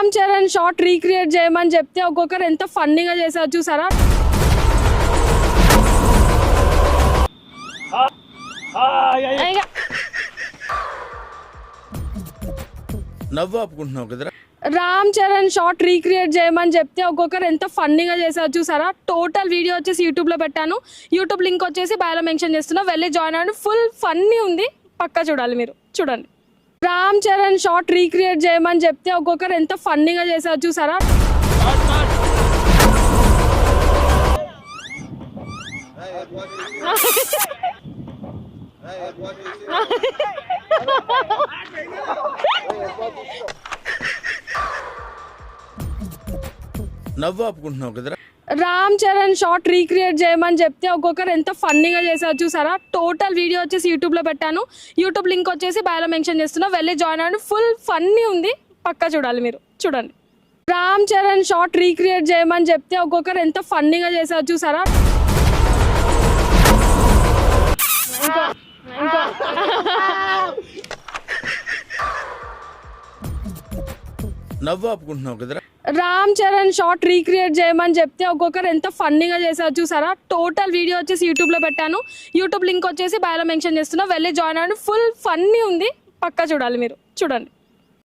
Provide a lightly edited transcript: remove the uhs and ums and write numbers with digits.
Ram Charan short recreate చేయమని చెప్తే ఒక్కొక్కరు ఎంత ఫన్నీగా చేశారు చూసారా. నవ్వు ఆపుకుంటున్నావు కదరా. రామ్ చరణ్ షార్ట్ రీక్రియేట్ చేయమని చెప్తే ఒక్కొక్కరు ఎంత ఫన్నీగా చేశారు చూసారా. టోటల్ వీడియో వచ్చేసి యూట్యూబ్లో పెట్టాను. యూట్యూబ్ లింక్ వచ్చేసి బయోలో మెన్షన్ చేస్తున్నా, వెళ్ళి జాయిన్ అవ్వండి. ఫుల్ ఫన్నీ ఉంది, పక్కా చూడాలి, మీరు చూడండి. రామ్ చరణ్ షార్ట్ రీక్రియేట్ చేయమని చెప్తే ఒక్కొక్కరు ఎంత ఫన్నీగా చేశారు చూసారా. నవ్వు ఆపుకుంటున్నావు కదరా. రామ్ చరణ్ షార్ట్ రీక్రియేట్ చేయమని చెప్తే ఒక్కొక్కరు ఎంత ఫన్నీగా చేశారు చూసారా. టోటల్ వీడియో వచ్చేసి యూట్యూబ్లో పెట్టాను. యూట్యూబ్ లింక్ వచ్చేసి బయోలో మెన్షన్ చేస్తున్నా, వెళ్ళి జాయిన్ అవ్వండి. ఫుల్ ఫన్నీ ఉంది, పక్కా చూడాలి, మీరు చూడండి. రామ్ చరణ్ షార్ట్ రీక్రియేట్ చేయమని చెప్తే ఒక్కొక్కరు ఎంత ఫన్నీగా చేశారు చూసారా. నవ్వు ఆపుకుంటున్నావు కదరా. రామ్ చరణ్ షార్ట్ రీక్రియేట్ చేయమని చెప్తే ఒక్కొక్కరు ఎంత ఫన్నీగా చేశారు చూసారా. టోటల్ వీడియో వచ్చేసి యూట్యూబ్లో పెట్టాను. యూట్యూబ్ లింక్ వచ్చేసి బయోలో మెన్షన్ చేస్తున్నా, వెళ్ళి జాయిన్ అవ్వండి. ఫుల్ ఫన్నీ ఉంది, పక్కా చూడాలి, మీరు చూడండి.